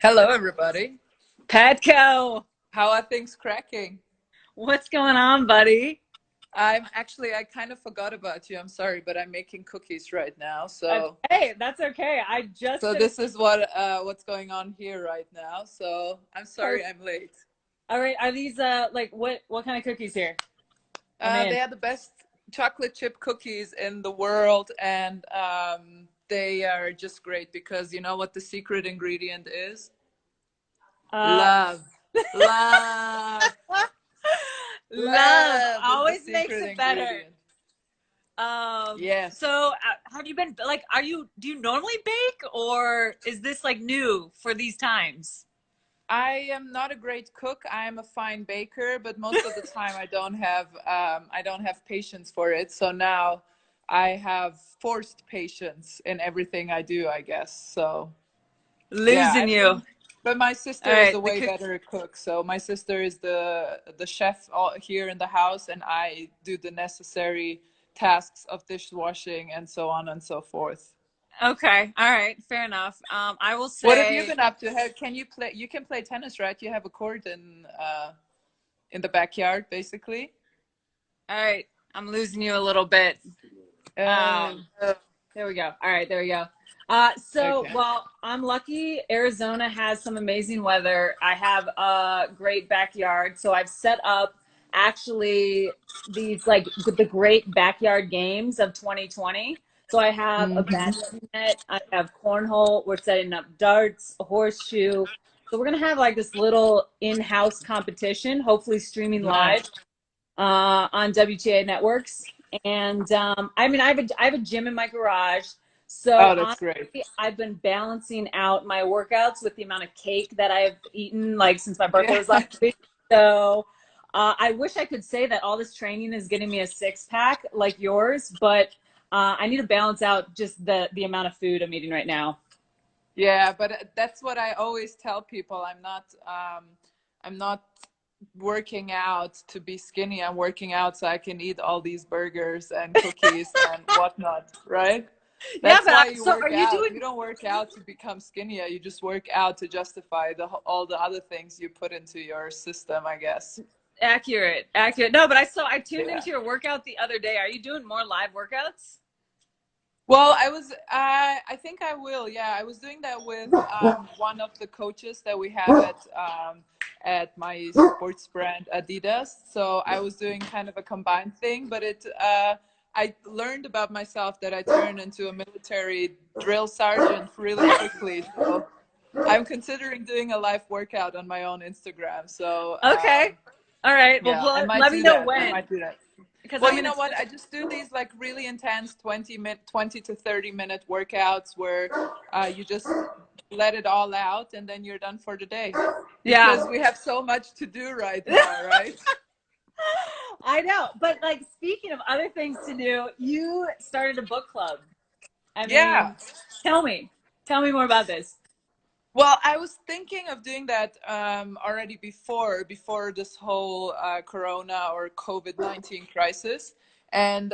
Hello, everybody. Petco, How are things cracking? what's going on, buddy? I kind of forgot about you. I'm sorry, but I'm making cookies right now. Hey, that's okay. I just So finished. this is what's going on here right now. So I'm sorry Perfect. I'm late. All right, are these like what kind of cookies here? Let me in. They are the best chocolate chip cookies in the world, and they are just great because you know what the secret ingredient is? Uh, Love. Love. love Love is the always makes secret it better. ingredient. So Yes. have you been like, do you normally bake or is this like new for these times? I am not a great cook. I am a fine baker, but most of the time I don't have patience for it. So now I have forced patience in everything I do, I guess. So yeah, Losing you. but my All sister is right, a the way cook. better cook. So my sister is the chef here in the house, and I do the necessary tasks of dishwashing and so on and so forth. Okay, all right, fair enough. I will What have you say. been up to? Can you play? You can play tennis, right? You have a court in the backyard, basically. All right, I'm losing you a little bit. Uh, Um, there we go. All right, there we go. okay. Well, I'm lucky. Arizona has some amazing weather. I have a great backyard, so I've set up actually these like the great backyard games of 2020. So I have a Hmm. badminton net, I have cornhole, we're setting up darts, a horseshoe. So we're gonna have like this little in-house competition, hopefully streaming live Nice. on WTA networks. And I mean, I have a gym in my garage. So Oh, that's great. honestly, I've been balancing out my workouts with the amount of cake that I've eaten, like since my birthday Yeah. was last week. So I wish I could say that all this training is getting me a six pack like yours, but I need to balance out just the amount of food I'm eating right now. Yeah, but that's what I always tell people. I'm not working out to be skinny. I'm working out so I can eat all these burgers and cookies and whatnot, right? Yeah, That's but why you so are work you out. doing You don't work out to become skinnier. You just work out to justify all the other things you put into your system, I guess. accurate? Accurate. No, but I tuned Yeah. into your workout the other day. Are you doing more live workouts? Well, I think I will. Yeah, I was doing that with one of the coaches that we have at my sports brand Adidas. So I was doing kind of a combined thing, but I learned about myself that I turned into a military drill sergeant really quickly. So I'm considering doing a live workout on my own Instagram. So Okay. All right. Well, yeah, I might let me do know that. I when, might do that. because Well, I'm you gonna. know what? I just do these like really intense 20 to 30-minute workouts where you just let it all out and then you're done for the day. Yeah. Because we have so much to do right now, right? I know, but like speaking of other things to do, you started a book club. I Yeah. mean, tell me, tell me more about this. Well, I was thinking of doing that already before this whole Corona or COVID-19 crisis, and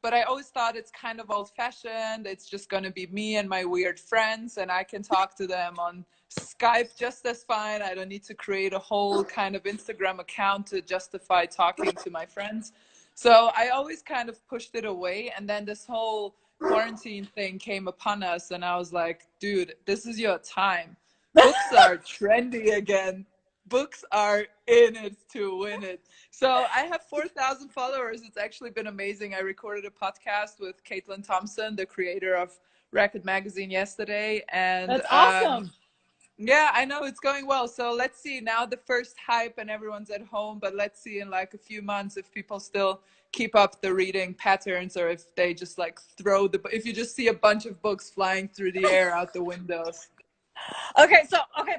but I always thought it's kind of old-fashioned. It's just going to be me and my weird friends, and I can talk to them on Skype just as fine. I don't need to create a whole kind of Instagram account to justify talking to my friends. So I always kind of pushed it away, and then this whole quarantine thing came upon us, and I was like, dude, this is your time. Books are trendy again. Books are in it to win it. So I have 4,000 followers. It's actually been amazing. I recorded a podcast with Caitlin Thompson, the creator of Racket Magazine, yesterday, and That's awesome. yeah, I know it's going well. So let's see. Now the first hype and everyone's at home, but let's see in like a few months if people still keep up the reading patterns or if they just like if you just see a bunch of books flying through the air out the windows. Okay,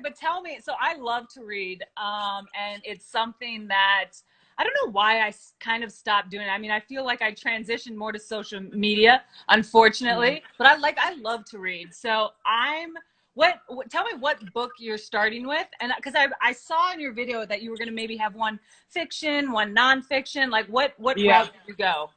but tell me. So I love to read, and it's something that I don't know why kind of stopped doing it. I mean, I feel like I transitioned more to social media, Mm. unfortunately. But I love to read. So tell me what book you're starting with, and because I saw in your video that you were going to maybe have one fiction, one nonfiction. Like what Yeah. route did you go?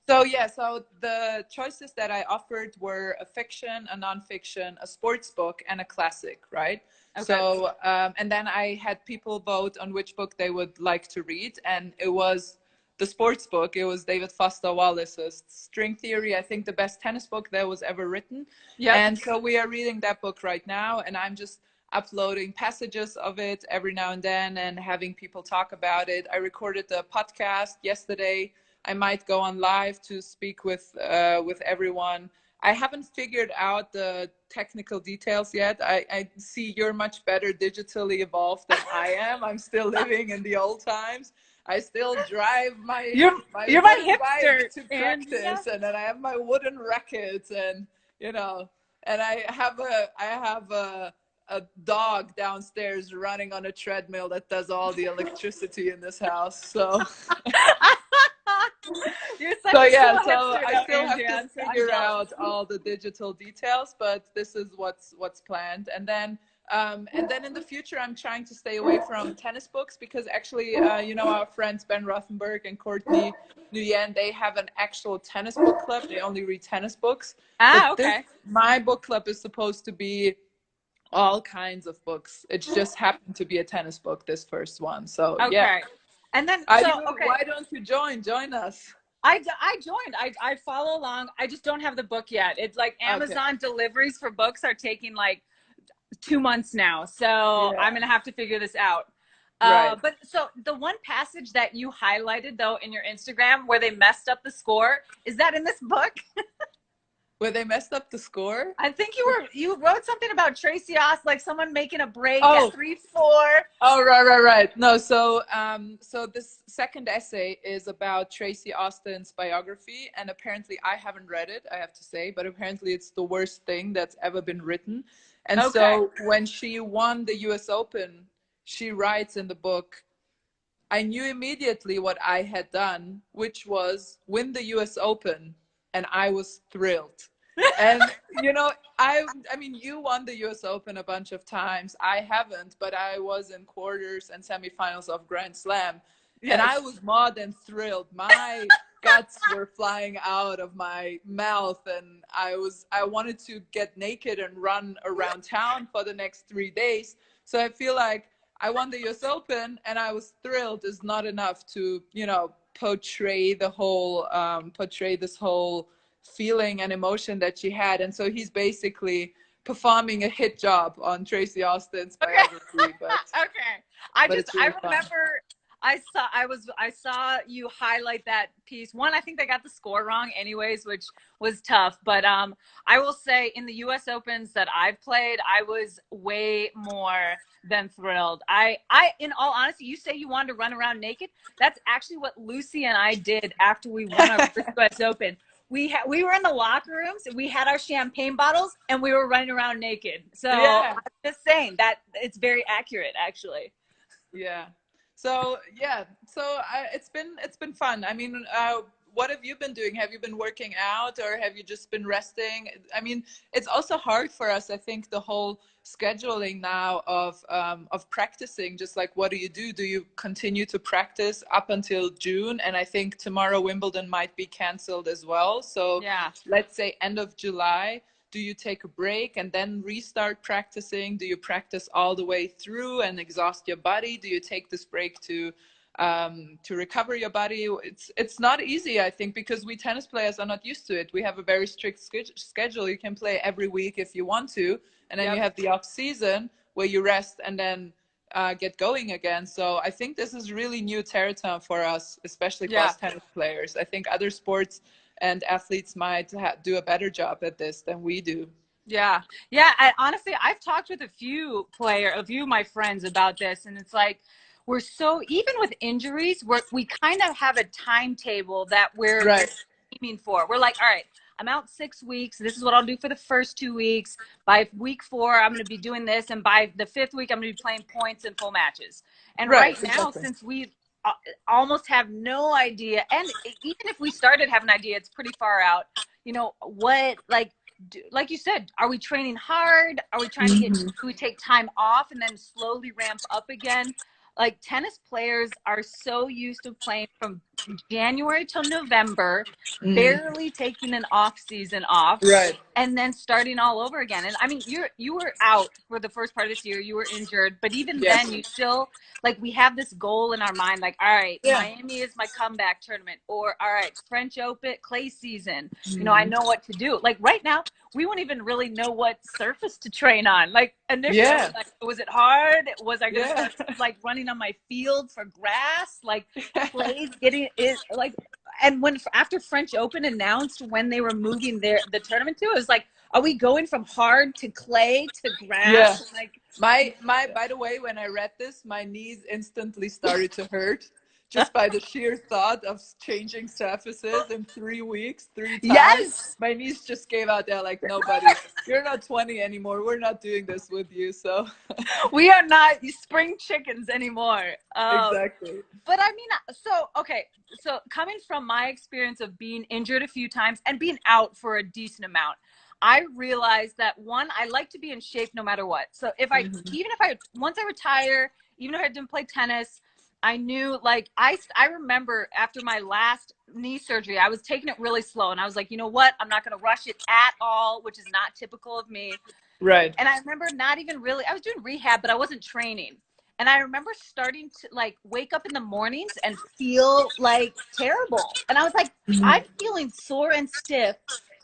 So yeah, so the choices that I offered were a fiction, a nonfiction, a sports book, and a classic, right? Okay. So and then I had people vote on which book they would like to read, and it was the sports book. It was David Foster Wallace's String Theory, I think the best tennis book that was ever written. Yep. And so we are reading that book right now, and I'm just uploading passages of it every now and then and having people talk about it. I recorded the podcast yesterday. I might go on live to speak with everyone. I haven't figured out the technical details yet. I see you're much better digitally evolved than I am. I'm still living in the old times. I still drive my You're my wooden hipster, bike to Andrea. practice, and then I have my wooden rackets, and you know, and I have a dog downstairs running on a treadmill that does all the electricity in this house. So You're such so a yeah, cool so hipster, I though, still have Andrea. to figure out all the digital details, but this is what's planned. And then in the future, I'm trying to stay away from tennis books because actually, you know, our friends Ben Rothenberg and Courtney Nguyen, they have an actual tennis book club. They only read tennis books. Ah, But okay. my book club is supposed to be all kinds of books. It just happened to be a tennis book, this first one. So yeah. Okay. And then, Are so, you, okay. why don't you join us? I joined. I follow along. I just don't have the book yet. It's like Okay. Amazon deliveries for books are taking like 2 months now. So Yeah. I'm going to have to figure this out. Right. But so the one passage that you highlighted though in your Instagram where they messed up the score, is that in this book? Where they messed up the score? I think you wrote something about Tracy Oss, like someone making a break Oh. at 3-4. Oh, right. No, so this second essay is about Tracy Austin's biography, and apparently I haven't read it, I have to say, but apparently it's the worst thing that's ever been written. And Okay. so when she won the US Open, she writes in the book, I knew immediately what I had done, which was win the US Open, and I was thrilled. And you know, I mean, you won the US Open a bunch of times. I haven't, but I was in quarters and semifinals of Grand Slam. Yes. And I was more than thrilled. My guts were flying out of my mouth, and I wanted to get naked and run around town for the next 3 days. So I feel like I won the US Open and I was thrilled is not enough to, you know, portray this whole feeling and emotion that she had. And so he's basically performing a hit job on Tracy Austin's biography. But okay. I really remember I saw you highlight that piece. One, I think they got the score wrong anyways, which was tough. But I will say in the US Opens that I've played, I was way more than thrilled. I in all honesty, you say you wanted to run around naked. That's actually what Lucy and I did after we won our first US Open. We were in the locker rooms, we had our champagne bottles, and we were running around naked. So yeah. I'm just saying that it's very accurate, actually. Yeah. So yeah, it's been fun. I mean, what have you been doing? Have you been working out, or have you just been resting? I mean, it's also hard for us, I think, the whole scheduling now of practicing. Just like, what do you do? Do you continue to practice up until June? And I think tomorrow Wimbledon might be canceled as well. So yeah, let's say end of July. Do you take a break and then restart practicing? Do you practice all the way through and exhaust your body? Do you take this break to recover your body? It's not easy, I think, because we tennis players are not used to it. We have a very strict schedule. You can play every week if you want to, and then you have the off season where you rest and then get going again. So I think this is really new territory for us, especially for us tennis players. I think other sports and athletes might do a better job at this than we do. Yeah. Honestly, I've talked with a few of my friends about this, and it's like, we're so, even with injuries, we kind of have a timetable that we're aiming for. We're like, all right, I'm out 6 weeks. This is what I'll do for the first 2 weeks. By week 4, I'm going to be doing this. And by the 5th week, I'm going to be playing points and full matches. And right now, since we almost have no idea, and even if we started having an idea, it's pretty far out, you know, like you said, are we training hard? Are we trying to do we take time off and then slowly ramp up again? Like, tennis players are so used to playing from January till November, Mm. barely taking an off season off, Right. and then starting all over again. And I mean, you were out for the first part of this year, you were injured, but even then Yes. you still, like, we have this goal in our mind, like, all right, Yeah. Miami is my comeback tournament, or all right, French Open clay season. You know, I Mm. know what to do. Like right now, we won't even really know what surface to train on. Like initially, I was Yeah. like, was it hard? Was I going to Yeah. start like running on my field for grass? Like clays getting it like, and when after French Open announced when they were moving the tournament to, it was like, are we going from hard to clay to Yeah. grass? Like My by the way, when I read this, my knees instantly started to hurt just by the sheer thought of changing surfaces in 3 weeks, 3 times. yes, My knees just gave out. They're like, nobody, you're not 20 anymore. We're not doing this with you. So we are not spring chickens anymore. exactly. But I mean, so okay, so coming from my experience of being injured a few times and being out for a decent amount, I realized that one, I like to be in shape no matter what. So if I, Mm-hmm. even if I, once I retire, even if I didn't play tennis, I knew like I remember after my last knee surgery, I was taking it really slow, and I was like, you know what, I'm not going to rush it at all, which is not typical of me. Right. And I remember not even really, I was doing rehab, but I wasn't training. And I remember starting to like wake up in the mornings and feel like terrible. And I was like, I'm Mm-hmm. feeling sore and stiff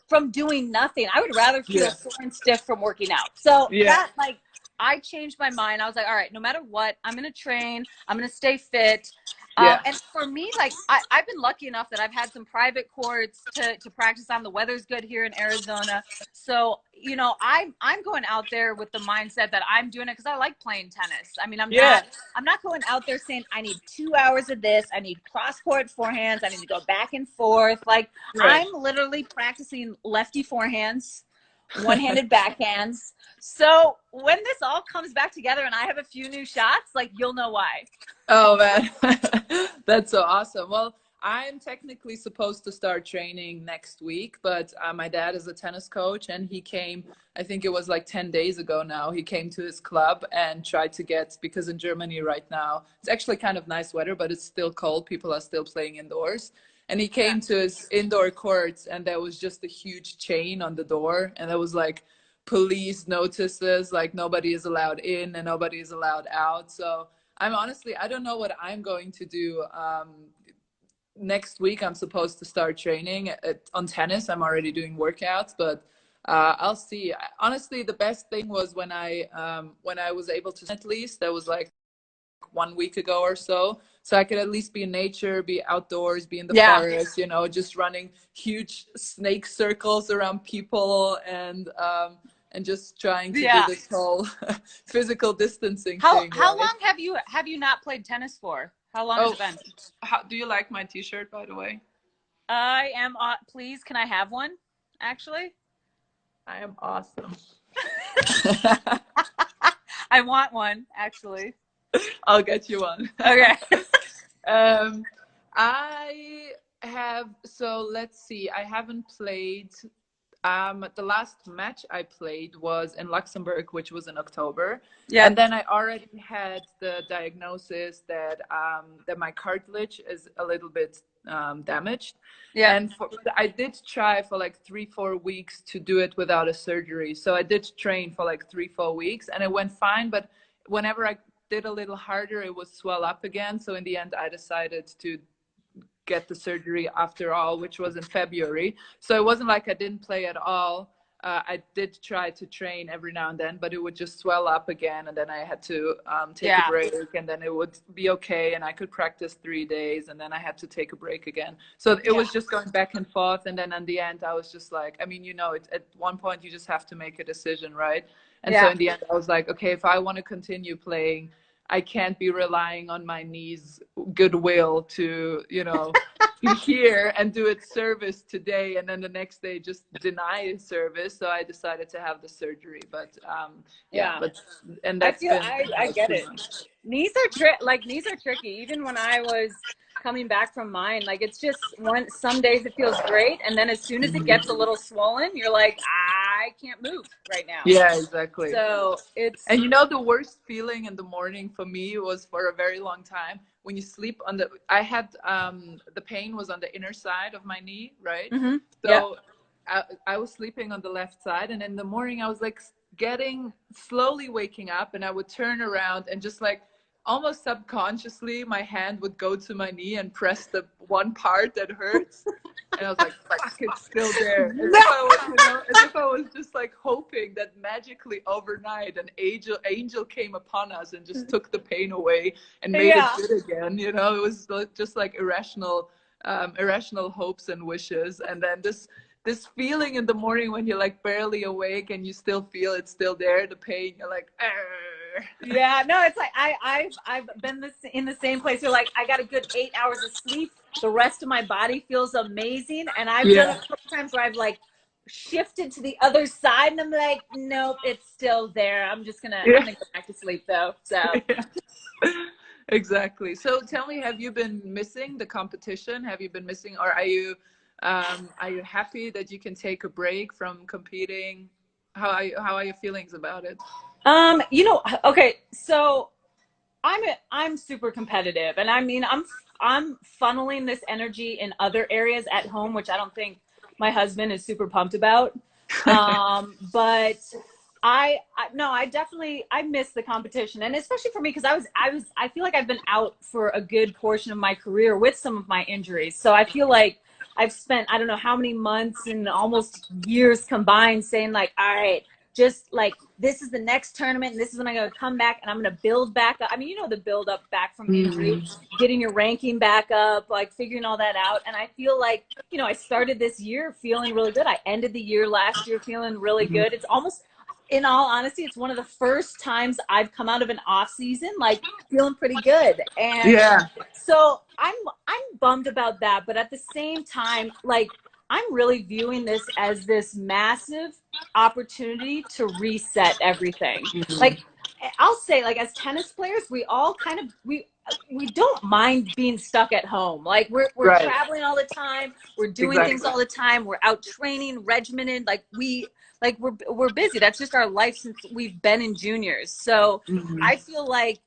from doing nothing. I would rather feel Yeah. sore and stiff from working out. So Yeah. that, like, I changed my mind. I was like, all right, no matter what, I'm going to train, I'm going to stay fit. Yeah. And for me, like I've been lucky enough that I've had some private courts to practice on. The weather's good here in Arizona. So, you know, I'm going out there with the mindset that I'm doing it because I like playing tennis. I mean, Yeah. I'm not going out there saying I need 2 hours of this. I need cross court forehands. I need to go back and forth. Like Right. I'm literally practicing lefty forehands, one-handed backhands. So when this all comes back together and I have a few new shots, like you'll know why. Oh man, that's so awesome. Well, I'm technically supposed to start training next week, but my dad is a tennis coach and he came, I think it was like 10 days ago now. He came to his club and tried to get, because in Germany right now, it's actually kind of nice weather, but it's still cold. People are still playing indoors. And he Yeah. came to his indoor courts and there was just a huge chain on the door. And there was like police notices, like nobody is allowed in and nobody is allowed out. So I'm honestly, I don't know what I'm going to do. Next week, I'm supposed to start training on tennis. I'm already doing workouts, but I'll see. Honestly, the best thing was when I was able to, at least that was like 1 week ago or so. So I could at least be in nature, be outdoors, be in the Yeah. forest, you know, just running huge snake circles around people and just trying to do Yeah. this whole physical distancing How thing, how right? long have you not played tennis for? How long has Oh, it been? do you like my t-shirt, by the way? I am. Please, can I have one? Actually, I am awesome. I want one. Actually. I'll get you one. Okay. um, I have, so let's see, I haven't played. The last match I played was in Luxembourg, which was in October, Yeah. and then I already had the diagnosis that my cartilage is a little bit damaged. Yeah. And I did try for like 3-4 weeks to do it without a surgery. So I did train for like 3-4 weeks, and it went fine. But whenever I did a little harder, it would swell up again. So in the end, I decided to get the surgery after all, which was in February. So it wasn't like I didn't play at all. I did try to train every now and then, but it would just swell up again. And then I had to take a Yeah. break, and then it would be okay. And I could practice 3 days, and then I had to take a break again. So it was just going back and forth. And then in the end, I was just like, I mean, you know, at one point you just have to make a decision, right? And so Yeah. in the end, I was like, okay, if I want to continue playing, I can't be relying on my knees' goodwill to, you know, be here and do it service today, and then the next day just deny service. So I decided to have the surgery. But Yeah. but and I that's feel been I about get 2 it. months. Knees are tricky. Even when I was coming back from mine, like it's just some days it feels great, and then as soon as it gets a little swollen, you're like, I can't move right now. Yeah, exactly. So it's, and you know, the worst feeling in the morning for me was for a very long time when you sleep on the, I had the pain was on the inner side of my knee, right? yeah. So I was sleeping on the left side, and in the morning I was like getting slowly waking up, and I would turn around and just like almost subconsciously my hand would go to my knee and press the one part that hurts. And I was like, fuck, it's still there. As if I was, you know, as if I was just like hoping that magically overnight an angel came upon us and just took the pain away and made it good again. You know, it was just like irrational hopes and wishes. And then this feeling in the morning when you're like barely awake and you still feel it's still there, the pain, you're like, argh. Yeah, no, it's like I've been in the same place. You're like, I got a good 8 hours of sleep. The rest of my body feels amazing. And I've done it a couple times where I've like shifted to the other side and I'm like, nope, it's still there. I'm gonna go back to sleep though. So exactly. So tell me, have you been missing the competition? Have you been missing, or are you happy that you can take a break from competing? How are your feelings about it? you know, okay, so I'm super competitive, and I mean, I'm funneling this energy in other areas at home, which I don't think my husband is super pumped about. But no, I miss the competition, and especially for me, because I feel like I've been out for a good portion of my career with some of my injuries. So I feel like I've spent, I don't know how many months and almost years combined saying like, all right, just like, this is the next tournament and this is when I'm going to come back and I'm going to build back up. I mean, you know, the build up back from injury, getting your ranking back up, like figuring all that out. And I feel like, you know, I started this year feeling really good. I ended the year last year feeling really good. It's almost, in all honesty, it's one of the first times I've come out of an off season like feeling pretty good. And so I'm bummed about that, but at the same time, like, I'm really viewing this as this massive opportunity to reset everything. Like, I'll say, like, as tennis players, we all kind of we don't mind being stuck at home. Like, we're traveling all the time, we're doing things all the time, we're out training, regimented, like we're busy. That's just our life since we've been in juniors. So I feel like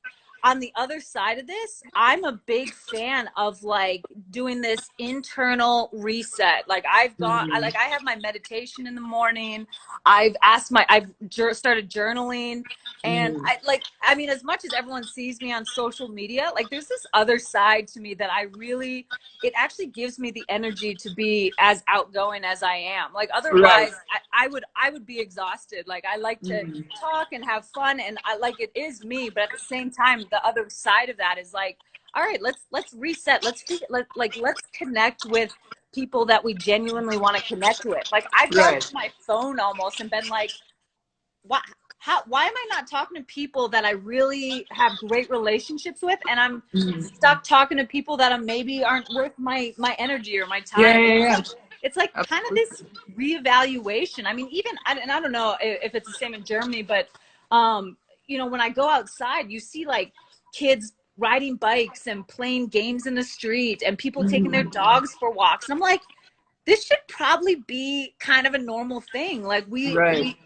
on the other side of this, I'm a big fan of like doing this internal reset. Like I've have my meditation in the morning. I've started journaling, and I mean, as much as everyone sees me on social media, like there's this other side to me that it actually gives me the energy to be as outgoing as I am. Like otherwise I would be exhausted. Like I like to talk and have fun, and I like, it is me, but at the same time, the other side of that is like, all right, let's reset. Let's connect with people that we genuinely want to connect with. Like I've gone to my phone almost and been like, why am I not talking to people that I really have great relationships with, and I'm stuck talking to people that maybe aren't worth my energy or my time. It's like kind of this reevaluation. I mean, even, and I don't know if it's the same in Germany, but you know, when I go outside, you see like kids riding bikes and playing games in the street and people taking their dogs for walks. And I'm like, this should probably be kind of a normal thing. Like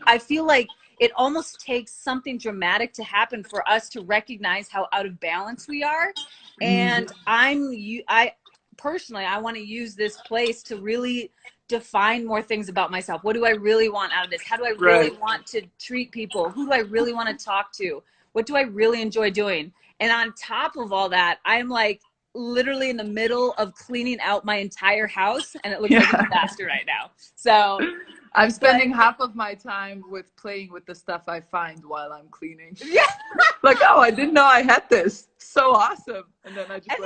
I feel like it almost takes something dramatic to happen for us to recognize how out of balance we are. And I personally, I want to use this place to really define more things about myself. What do I really want out of this? How do I really want to treat people? Who do I really want to talk to? What do I really enjoy doing? And on top of all that, I'm like literally in the middle of cleaning out my entire house, and it looks like a disaster right now. So I'm spending half of my time with playing with the stuff I find while I'm cleaning. Like, oh, I didn't know I had this. So awesome. And then I just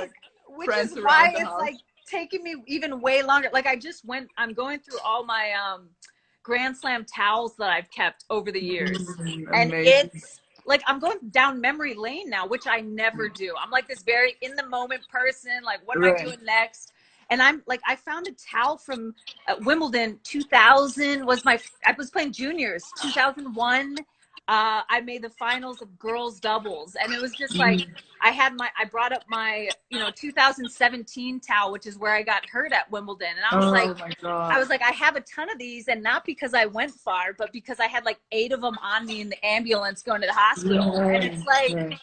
which is why it's like taking me even way longer. Like I'm going through all my Grand Slam towels that I've kept over the years. And it's like, I'm going down memory lane now, which I never do. I'm like this very in the moment person. Like, what am I doing next? And I'm like, I found a towel from Wimbledon 2000 I was playing juniors, 2001. I made the finals of girls doubles, and it was just like I brought up my 2017 towel, which is where I got hurt at Wimbledon, and Oh my God. I have a ton of these, and not because I went far, but because I had like 8 of them on me in the ambulance going to the hospital, and it's like. Right.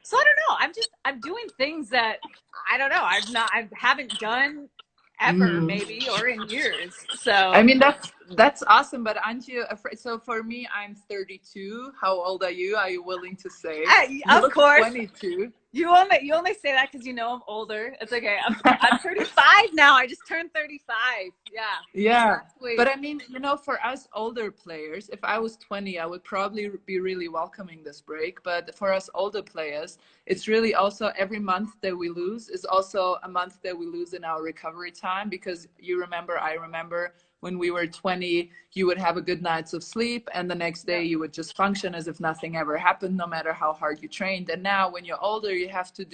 So I don't know. I'm doing things that I don't know. I haven't done ever, maybe, or in years. So I mean, that's awesome, but aren't you afraid? So for me, I'm 32. How old are you? Are you willing to say? Of course. 22. You only say that because you know I'm older. It's okay. I'm 35 now. I just turned 35. Yeah. Yeah. But I mean, for us older players, if I was 20, I would probably be really welcoming this break. But for us older players, it's really also every month that we lose is also a month that we lose in our recovery time, because I remember when we were 20, you would have a good night's of sleep, and the next day you would just function as if nothing ever happened, no matter how hard you trained. And now when you're older, you have to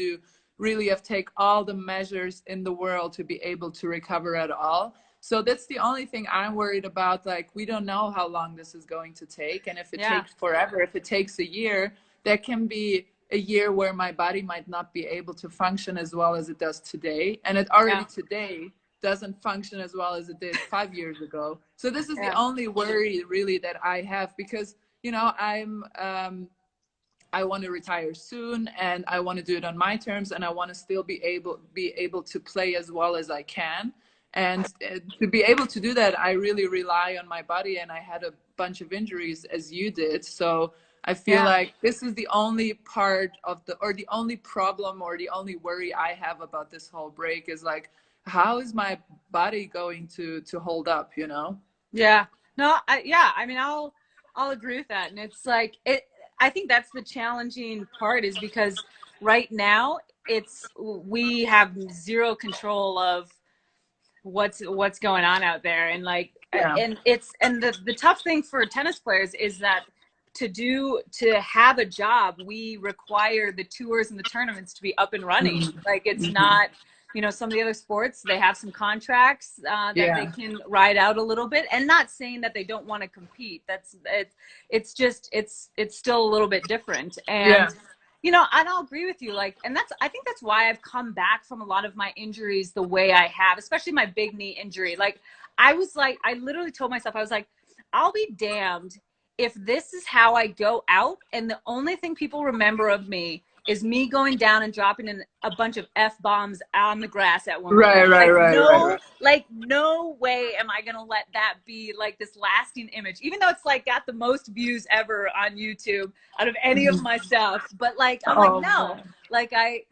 take all the measures in the world to be able to recover at all. So that's the only thing I'm worried about. Like, we don't know how long this is going to take. And if it takes forever, if it takes a year, that can be a year where my body might not be able to function as well as it does today. And it already today doesn't function as well as it did 5 years ago. So this is the only worry really that I have, because, I want to retire soon, and I want to do it on my terms, and I want to still be able to play as well as I can. And to be able to do that, I really rely on my body, and I had a bunch of injuries as you did. So I feel like this is the only part of the only problem or the only worry I have about this whole break is like, how is my body going to hold up, Yeah. No, I mean, I'll agree with that. And it's like, I think that's the challenging part, is because right now we have zero control of what's going on out there. And like, and the tough thing for tennis players is that to have a job, we require the tours and the tournaments to be up and running. Like, it's not, some of the other sports, they have some contracts that they can ride out a little bit, and not saying that they don't want to compete. It's just, it's still a little bit different. And, and I'll agree with you. Like, and I think that's why I've come back from a lot of my injuries the way I have, especially my big knee injury. Like, I literally told myself, I was like, I'll be damned if this is how I go out, and the only thing people remember of me is me going down and dropping in a bunch of F-bombs on the grass at one point. Right. Like, no way am I going to let that be like this lasting image, even though it's like got the most views ever on YouTube out of any of my stuff. But like, I'm like, no, man. Like I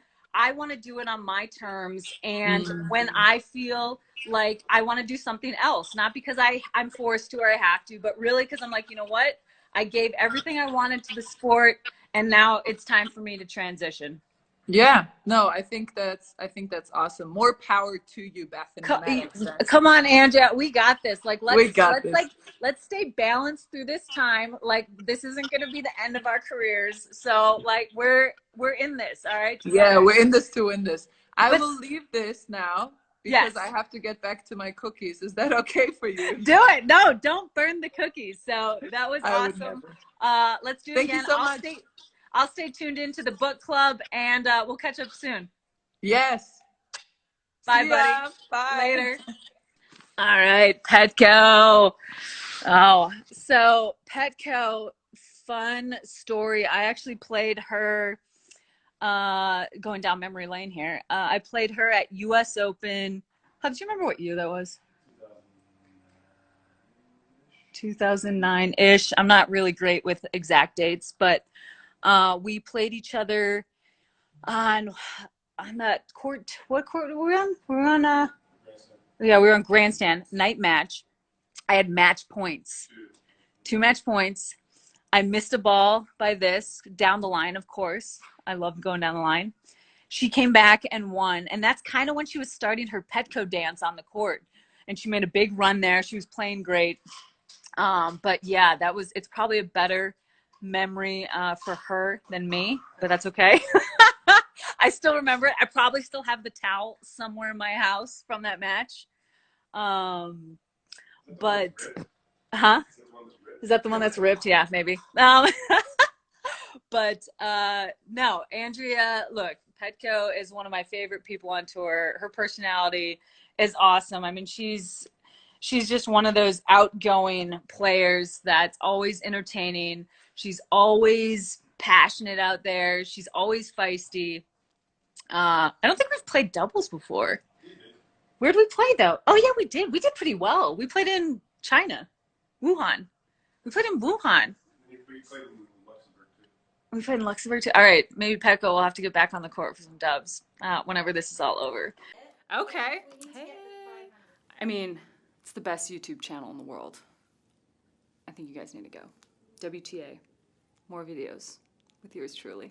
want to do it on my terms. And when I feel like I want to do something else, not because I'm forced to or I have to, but really because I'm like, you know what? I gave everything I wanted to the sport, and now it's time for me to transition. Yeah, no, I think that's awesome. More power to you, Beth. Come on, Andrea, we got this. Like, let's stay balanced through this time. Like, this isn't going to be the end of our careers. So, like, we're in this, all right? Together. Yeah, we're in this to win this. I will leave this now because I have to get back to my cookies. Is that okay for you? Do it. No, don't burn the cookies. So that was awesome. Let's do it again. Thank you so much. I'll stay tuned into the book club, and we'll catch up soon. Yes. Bye, buddy. Bye. Later. All right, Petko. Oh, so Petko, fun story. I actually played her, going down memory lane here. I played her at US Open. Do you remember what year that was? 2009-ish. I'm not really great with exact dates, but we played each other on that court. What court were we on? We were on Grandstand, night match. I had match points, 2 match points. I missed a ball by this down the line, of course. I love going down the line. She came back and won, and that's kind of when she was starting her Petko dance on the court, and she made a big run there. She was playing great. But yeah, it's probably a better memory for her than me, but that's okay. I still remember it. I probably still have the towel somewhere in my house from that match. But Is that the one that's ripped? Yeah, maybe. But no, Andrea, look, Petco is one of my favorite people on tour. Her personality is awesome. I mean, she's just one of those outgoing players that's always entertaining. She's always passionate out there. She's always feisty. I don't think we've played doubles before. Where did we play though? Oh yeah, we did. We did pretty well. We played in China, Wuhan. We played in Wuhan. We played in Luxembourg too. All right, maybe Petco will have to get back on the court for some dubs whenever this is all over. Okay. Hey. I mean, it's the best YouTube channel in the world. I think you guys need to go. WTA. More videos with yours truly.